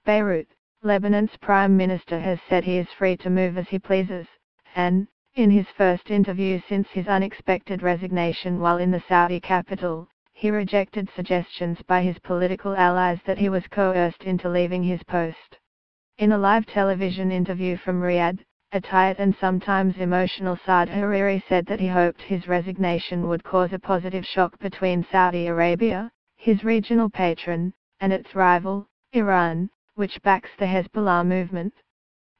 Beirut, Lebanon's Prime Minister has said he is free to move as he pleases, and, in his first interview since his unexpected resignation while in the Saudi capital, he rejected suggestions by his political allies that he was coerced into leaving his post. In a live television interview from Riyadh, a tired and sometimes emotional Saad Hariri said that he hoped his resignation would cause a positive shock between Saudi Arabia, his regional patron, and its rival, Iran, which backs the Hezbollah movement.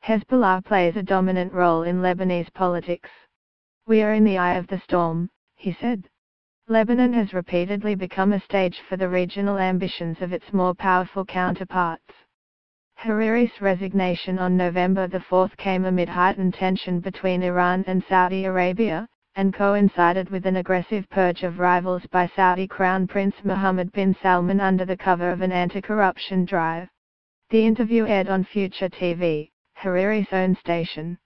Hezbollah plays a dominant role in Lebanese politics. "We are in the eye of the storm," he said. Lebanon has repeatedly become a stage for the regional ambitions of its more powerful counterparts. Hariri's resignation on November 4 came amid heightened tension between Iran and Saudi Arabia, and coincided with an aggressive purge of rivals by Saudi Crown Prince Mohammed bin Salman under the cover of an anti-corruption drive. The interview aired on Future TV, Hariri's own station.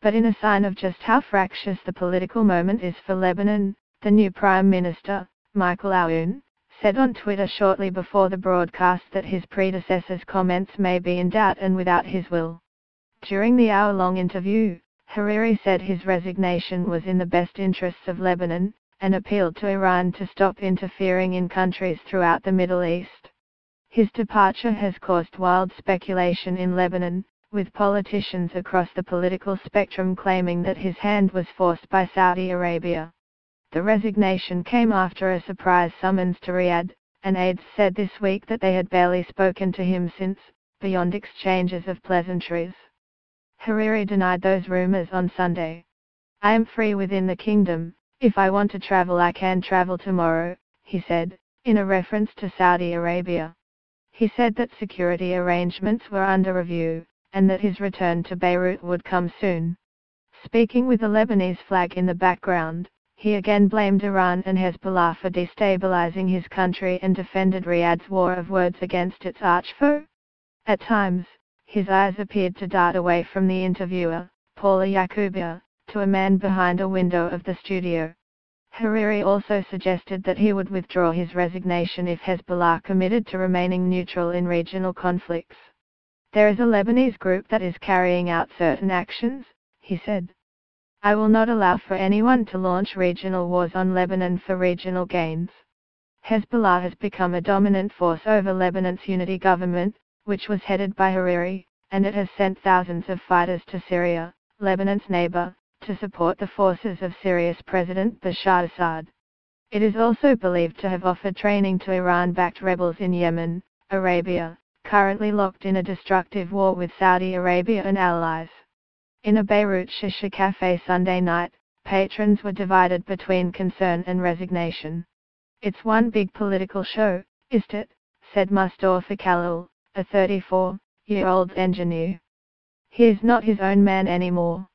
But in a sign of just how fractious the political moment is for Lebanon, the new Prime Minister, Michael Aoun, said on Twitter shortly before the broadcast that his predecessor's comments may be in doubt and without his will. During the hour-long interview, Hariri said his resignation was in the best interests of Lebanon, and appealed to Iran to stop interfering in countries throughout the Middle East. His departure has caused wild speculation in Lebanon, with politicians across the political spectrum claiming that his hand was forced by Saudi Arabia. The resignation came after a surprise summons to Riyadh, and aides said this week that they had barely spoken to him since, beyond exchanges of pleasantries. Hariri denied those rumors on Sunday. "I am free within the kingdom. If I want to travel I can travel tomorrow," he said, in a reference to Saudi Arabia. He said that security arrangements were under review, and that his return to Beirut would come soon. Speaking with the Lebanese flag in the background, he again blamed Iran and Hezbollah for destabilizing his country and defended Riyadh's war of words against its archfoe. At times, his eyes appeared to dart away from the interviewer, Paula Yacoubian, to a man behind a window of the studio. Hariri also suggested that he would withdraw his resignation if Hezbollah committed to remaining neutral in regional conflicts. "There is a Lebanese group that is carrying out certain actions," he said. "I will not allow for anyone to launch regional wars on Lebanon for regional gains." Hezbollah has become a dominant force over Lebanon's unity government, which was headed by Hariri, and it has sent thousands of fighters to Syria, Lebanon's neighbor, to support the forces of Syria's President Bashar Assad. It is also believed to have offered training to Iran-backed rebels in Yemen, Arabia, currently locked in a destructive war with Saudi Arabia and allies. In a Beirut shisha cafe Sunday night, patrons were divided between concern and resignation. "It's one big political show, isn't it?" said Mustafa Khalil, a 34-year-old engineer. "He is not his own man anymore.